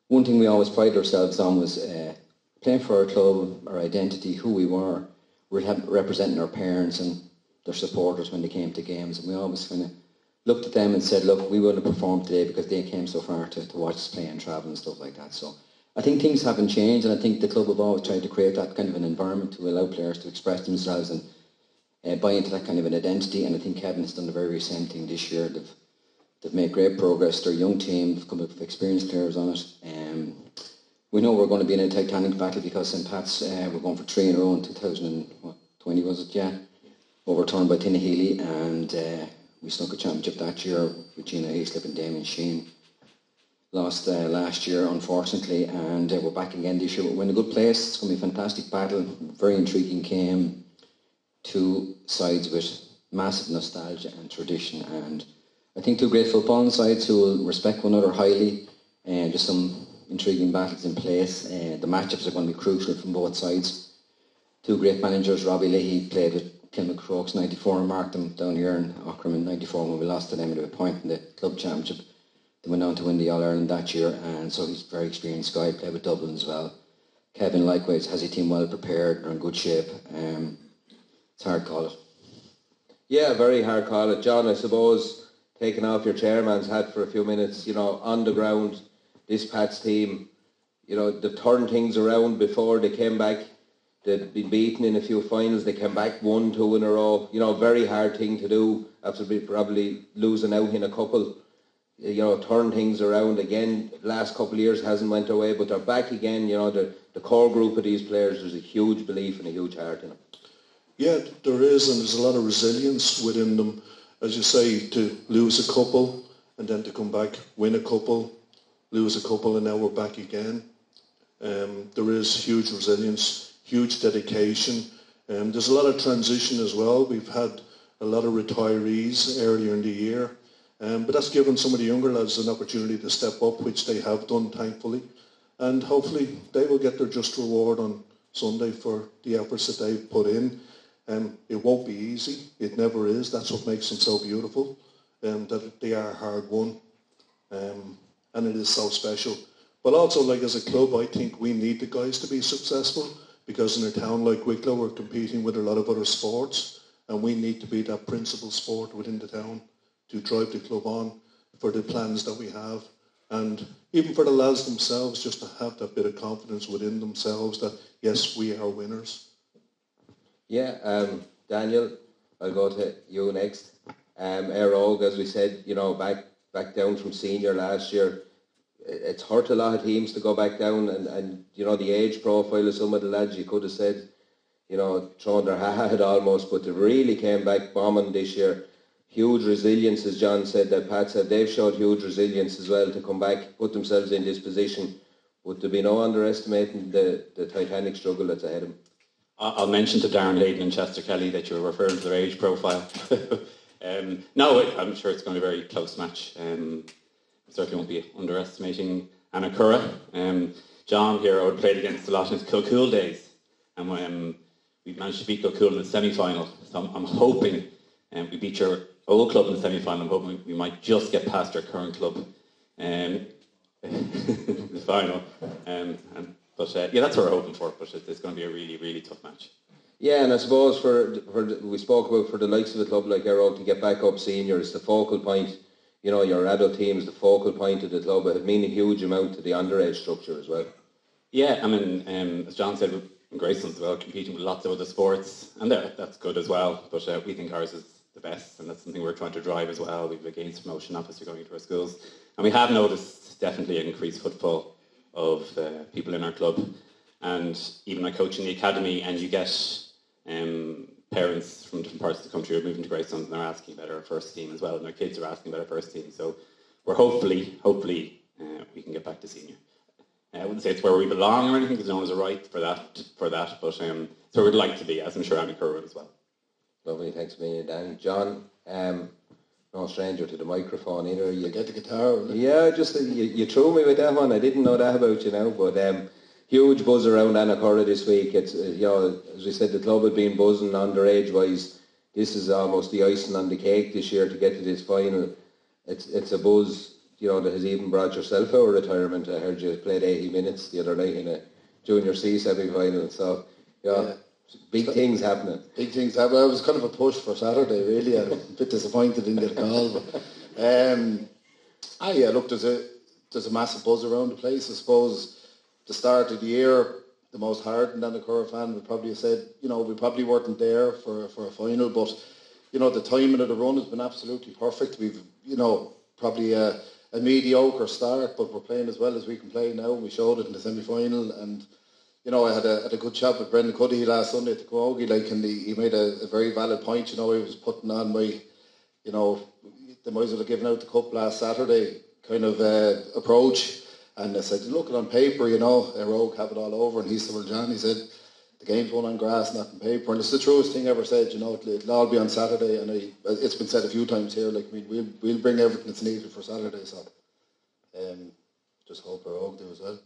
M: one thing we always prided ourselves on was playing for our club, our identity, who we were. We're representing our parents and their supporters when they came to games. And we always kind of looked at them and said, look, we wouldn't have performed today because they came so far to watch us play and travel and stuff like that. So I think things haven't changed, and I think the club have always tried to create that kind of an environment to allow players to express themselves and buy into that kind of an identity. And I think Kevin has done the very same thing this year. They've made great progress. They're a young team. They've come up with experienced players on it. We know we're going to be in a titanic battle because St. Pat's we're going for 3 in a row in 2020, was it? Yeah. Overturned by Tinnahealy, and we snuck a championship that year with Gina Hayslip and Damien Sheen. Lost last year, unfortunately, and we're back again this year. We're in a good place. It's going to be a fantastic battle. Very intriguing game. Two sides with massive nostalgia and tradition, and I think two great footballing sides who will respect one another highly, and just some intriguing battles in place. The matchups are going to be crucial from both sides. Two great managers. Robbie Leahy played with Kilmacrokes 94 and marked them down here in Auckland in 94 when we lost to them at a point in the club championship. They went on to win the All-Ireland that year, and so he's a very experienced guy. Played with Dublin as well. Kevin likewise has his team well prepared. They're in good shape. It's hard to call it.
A: Yeah, very hard call it. John, I suppose, taking off your chairman's hat for a few minutes, on the ground, this Pats team, they've turned things around before they came back. They'd been beaten in a few finals. They came back 1-2 in a row. Very hard thing to do after probably losing out in a couple. Turn things around again. Last couple of years hasn't went their way, but they're back again. The core group of these players, there's a huge belief and a huge heart in them.
D: Yeah, there is, and there's a lot of resilience within them. As you say, to lose a couple and then to come back, win a couple, lose a couple, and now we're back again. There is huge resilience, huge dedication. There's a lot of transition as well. We've had a lot of retirees earlier in the year. But that's given some of the younger lads an opportunity to step up, which they have done, thankfully. And hopefully they will get their just reward on Sunday for the efforts that they've put in. It won't be easy. It never is. That's what makes them so beautiful, that they are hard won. And it is so special. But also, like as a club, I think we need the guys to be successful because in a town like Wicklow, we're competing with a lot of other sports, and we need to be that principal sport within the town to drive the club on for the plans that we have, and even for the lads themselves, just to have that bit of confidence within themselves that yes, we are winners.
A: Yeah, Daniel, I'll go to you next. Éire Óg, as we said, back down from senior last year. It's hurt a lot of teams to go back down, and the age profile of some of the lads, you could have said, throwing their hat almost, but they really came back bombing this year. Huge resilience, as John said, that Pat said. They've showed huge resilience as well to come back, put themselves in this position. Would there be no underestimating the titanic struggle that's ahead of them?
N: I'll mention to Darren Hayden and Chester Kelly that you were referring to their age profile. No, I'm sure it's going to be a very close match. Certainly won't be underestimating Annacurra. John here, I played against a lot in his Kilcool days, and when we managed to beat Kilcool in the semi-final. So I'm hoping we beat your old club in the semi-final. I'm hoping we might just get past our current club in the final. But that's what we're hoping for. But it's going to be a really, really tough match.
O: Yeah, and I suppose we spoke about for the likes of a club like Éire Óg to get back up senior is the focal point. You know, your adult team is the focal point of the club. It would mean a huge amount to the underage structure as well.
N: Yeah, I mean, as John said, in Greystones as well, competing with lots of other sports, and that's good as well. But we think ours is the best, and that's something we're trying to drive as well. We've a games promotion officer going into our schools, and we have noticed definitely an increased footfall of people in our club. And even I coach in the academy, and you get parents from different parts of the country are moving to Greystones and they're asking about our first team as well, and their kids are asking about our first team. So we're hopefully we can get back to senior. I wouldn't say it's where we belong or anything, because no one has a right for that. But so we'd like to be, as I'm sure Annacurra would as well.
O: Lovely, thanks a million, Danny. John, no stranger to the microphone either. You
P: get the guitar.
O: Yeah, just you threw me with that one. I didn't know that about you now, but huge buzz around Annacurra this week. It's as we said, the club had been buzzing underage wise. This is almost the icing on the cake this year to get to this final. It's a buzz. That has even brought yourself out of retirement. I heard you played 80 minutes the other night in a Junior C semi-final. So, big things happening.
P: Big things happening. It was kind of a push for Saturday, really. I'm a bit disappointed in the call. But, look, there's a massive buzz around the place. I suppose the start of the year, the most hardened Annacurra fan would probably have said, we probably weren't there for a final, but, the timing of the run has been absolutely perfect. We've, probably a mediocre start, but we're playing as well as we can play now. We showed it in the semi-final, and I had a good chat with Brendan Cuddihy last Sunday at the Camogie, and he made a very valid point. He was putting on my, they might as well have given out the cup last Saturday kind of approach, and I said, look it on paper, Éire Óg have it all over, and he said, well, John, he said, the game's won on grass, not on paper, and it's the truest thing ever said. It'll all be on Saturday, and it's been said a few times here. We'll bring everything that's needed for Saturday. So, just hope Éire Óg do as well.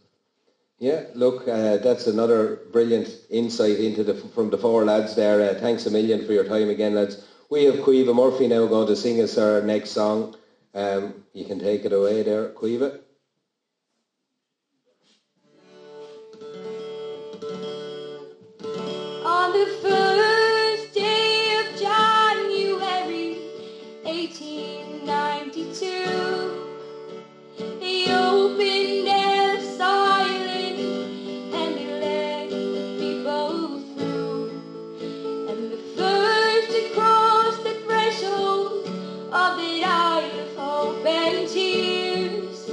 O: Yeah, look, that's another brilliant insight from the four lads there. Thanks a million for your time again, lads. We have Caoimhe Murphy now going to sing us our next song. You can take it away there, Caoimhe.
G: On the first day of January 1892, they opened their silent and they let the people through. And the first to cross the threshold of the Isle of Hope and Tears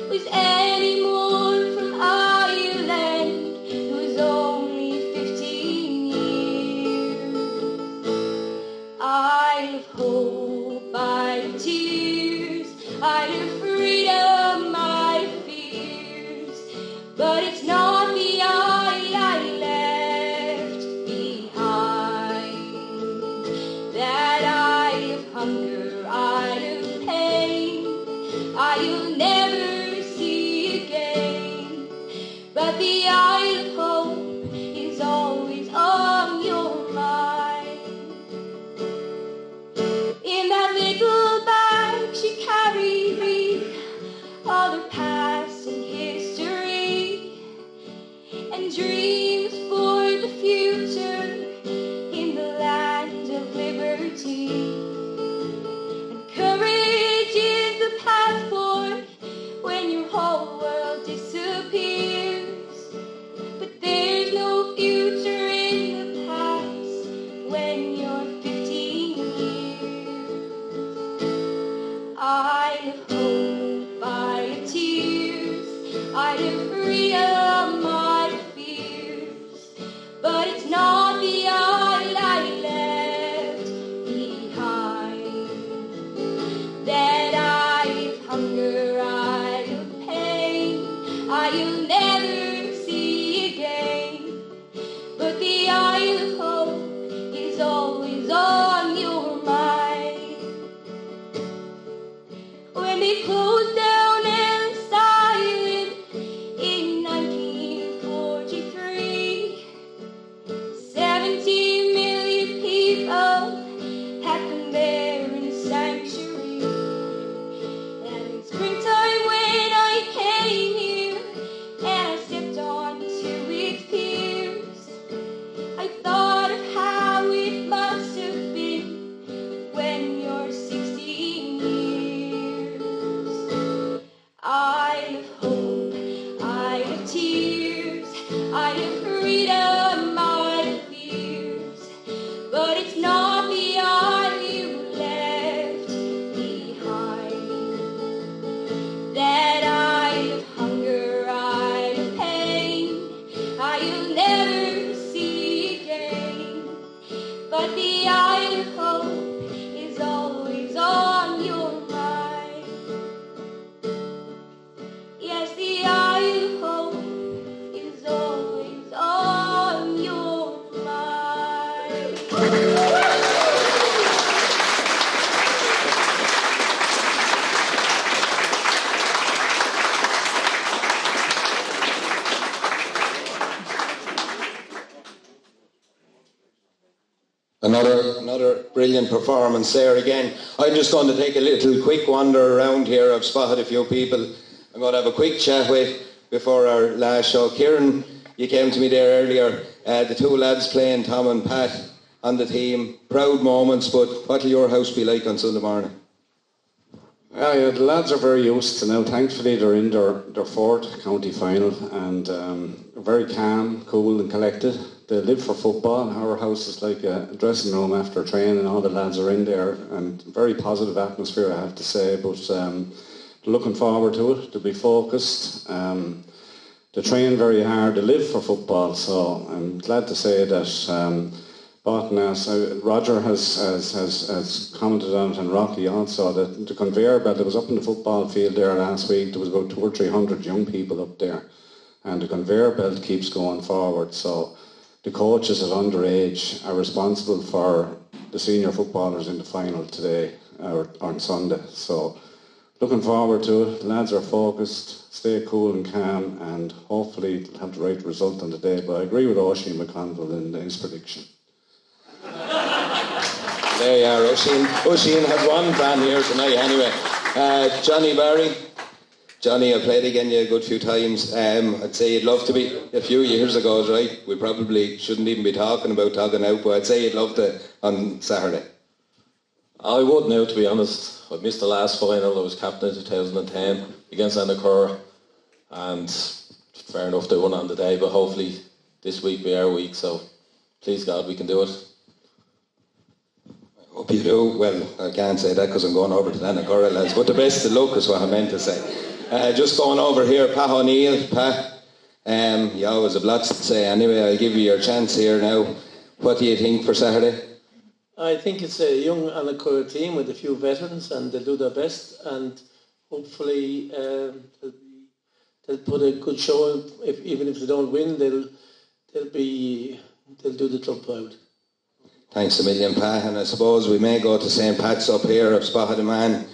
G: was anyone from Ireland who was only 15 years. Isle of hope, Isle of tears, Isle of freedom, Isle of fears, but it's not the isle I left behind. That Isle of hunger, Isle of pain, I'll never see again. But the Isle of hope is always on your mind. In that little bag she carried me all her past and history, and dreams for the future in the land of liberty. And courage is the passport when your whole world disappears. But there's no future in the past when you're 15 years. Isle of hope, Isle of tears, Isle of freedom, Isle of fears, but it's not the isle I left behind. That Isle of hunger, Isle of pain, I'll never see again. But the Isle of hope is always on your mind. When they closed down Ellis Island in 1943, 17 million people had come there in a sanctuary. And in springtime when I came here, and
A: Another brilliant performance there again. I'm just going to take a little quick wander around here. I've spotted a few people I'm going to have a quick chat with before our last show. Kieran, you came to me there earlier. The two lads playing, Tom and Pat, on the team. Proud moments, but what will your house be like on Sunday morning?
Q: Yeah, the lads are very used to now. Thankfully, they're in their fourth county final and very calm, cool and collected. They live for football. Our house is like a dressing room after training. All the lads are in there and very positive atmosphere, I have to say. But they're looking forward to it. They'll be focused. They train very hard. They live for football. So I'm glad to say that Baltinglass, Roger has commented on it, and Rocky also, that the conveyor belt that was up in the football field there last week, there was about 200 or 300 young people up there, and the conveyor belt keeps going forward. So the coaches at underage are responsible for the senior footballers in the final today or on Sunday. So looking forward to it. The lads are focused, stay cool and calm, and hopefully have the right result on the day. But I agree with Oisin McConville in his prediction.
A: There you are, Oisin. Oisin has one fan here tonight anyway. Johnny Barry. Johnny, I played against you a good few times. I'd say you'd love to be, a few years ago, right? We probably shouldn't even be talking about togging out, but I'd say you'd love to on Saturday.
R: I would now, to be honest. I missed the last final. I was captain in 2010 against Annacurra, and fair enough they won on the day, but hopefully this week we are weak, so please God we can do it.
A: Hope you do. Well, I can't say that because I'm going over to Annacurra, lads, but the best of luck is what I meant to say. Just going over here, Pat O'Neill. Pat, you always have lots to say anyway. I'll give you your chance here now. What do you think for Saturday?
S: I think it's a young Annacurra team with a few veterans, and they'll do their best, and hopefully they'll put a good show. Even if they don't win, they'll do the club proud.
A: Thanks a million, Pat. And I suppose we may go to St. Pat's up here. I've spotted a man.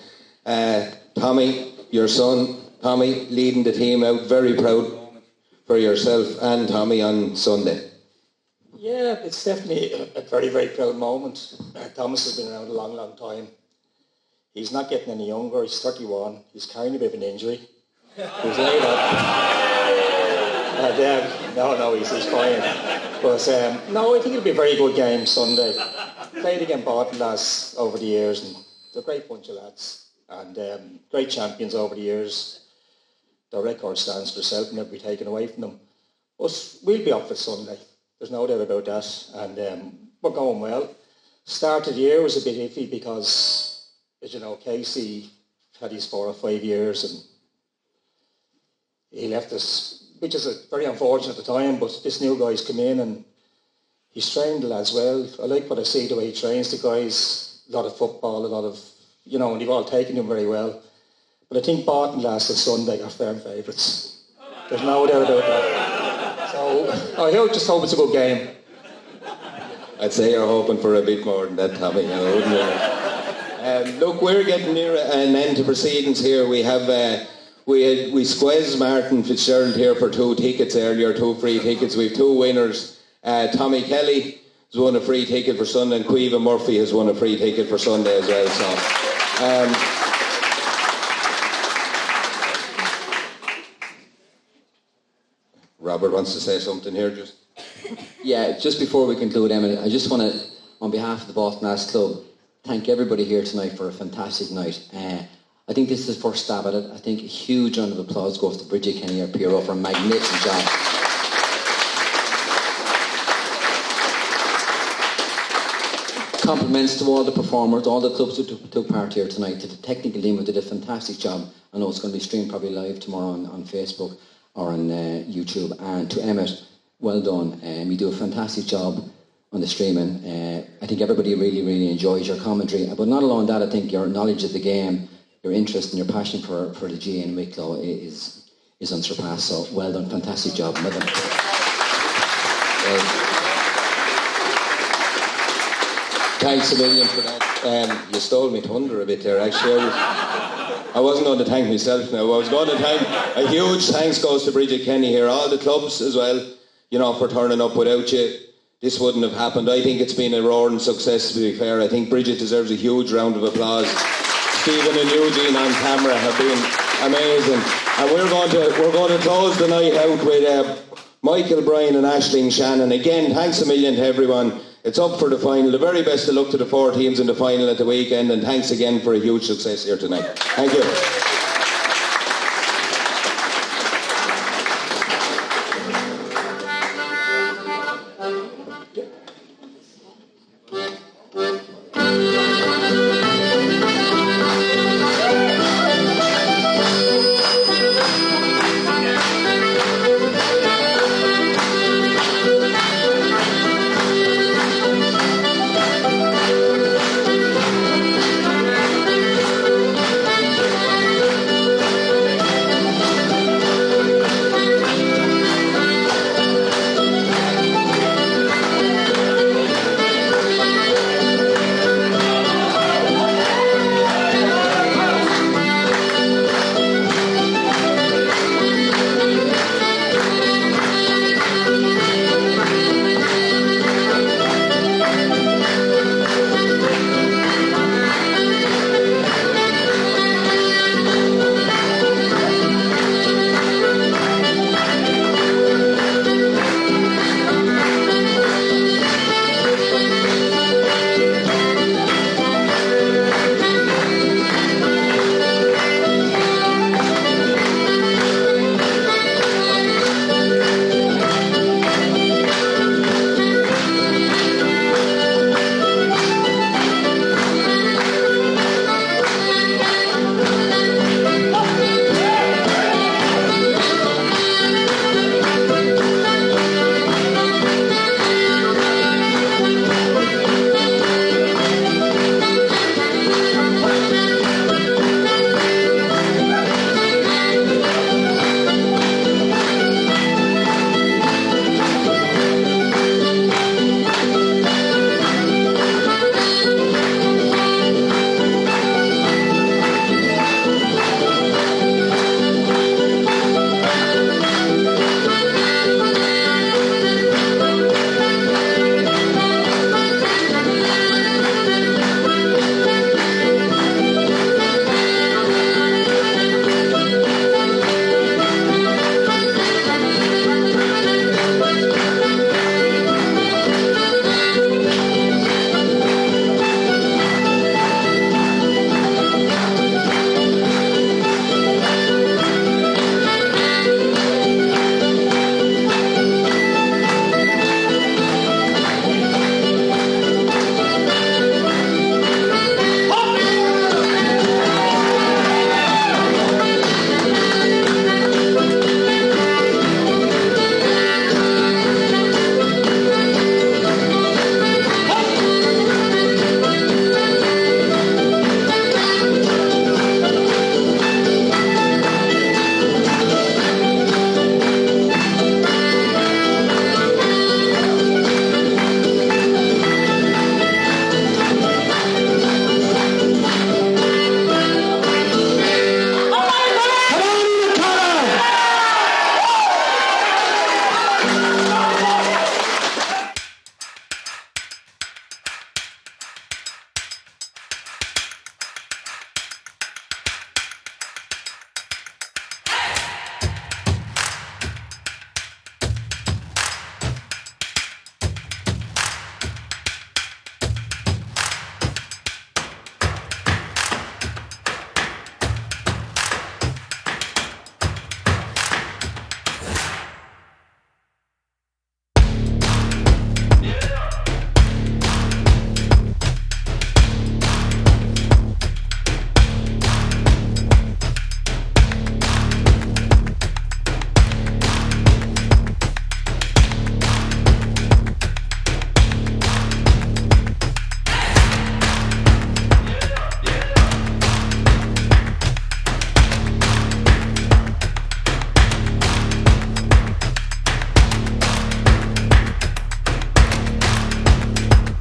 A: Tommy, your son, Tommy, leading the team out. Very proud for yourself and Tommy on Sunday.
T: Yeah, it's definitely a very, very proud moment. Thomas has been around a long, long time. He's not getting any younger. He's 31. He's carrying a bit of an injury. He's laid up. He's fine. But no, I think it'll be a very good game Sunday. Played against Baltinglass over the years, and they're a great bunch of lads. And great champions over the years. Their record stands for itself and never be taken away from them. But we'll be up for Sunday. There's no doubt about that. And we're going well. Start of the year was a bit iffy because, as you know, Casey had his 4 or 5 years and he left us, which is very unfortunate at the time, but this new guy's come in and he's trained the lads well. I like what I see, the way he trains the guys. A lot of football, a lot of, and they've all taken him very well. But I think Baltinglass and Sunday are firm favourites. There's no doubt about that. So I just hope it's a good game.
A: I'd say you're hoping for a bit more than that, Tommy. Look, we're getting near an end to proceedings here. We have we squeezed Martin Fitzgerald here for 2 tickets earlier, 2 free tickets. We have 2 winners. Tommy Kelly has won a free ticket for Sunday, and Quiva Murphy has won a free ticket for Sunday as well. So. Robert wants to say something here, just.
M: Yeah, just before we conclude, Emmett, I just want to, on behalf of the Baltinglass Club, thank everybody here tonight for a fantastic night. I think this is the first stab at it. I think a huge round of applause goes to Bridget Kenny, our PRO, for a magnificent job. Compliments to all the performers, all the clubs who took part here tonight, to the technical team who did a fantastic job. I know it's going to be streamed probably live tomorrow on Facebook or on YouTube. And to Emmett, well done. You do a fantastic job on the streaming. I think everybody really, really enjoys your commentary. But not alone that, I think your knowledge of the game, your interest and your passion for the GAA in Wicklow is unsurpassed. So well done, fantastic job. Well done.
A: Thanks a million for that. You stole me thunder a bit there, actually. I wasn't going to thank myself now. I was going to thank, a huge thanks goes to Bridget Kenny here, all the clubs as well, for turning up. Without you,
C: this wouldn't have happened. I think it's been a roaring success, to be fair. I think Bridget deserves a huge round of applause. Stephen and Eugene on camera have been amazing. And we're going to close the night out with Michael, Brian and Aisling Shannon. Again, thanks a million to everyone. It's up for the final. The very best of luck to the 4 teams in the final at the weekend, and thanks again for a huge success here tonight. Thank you.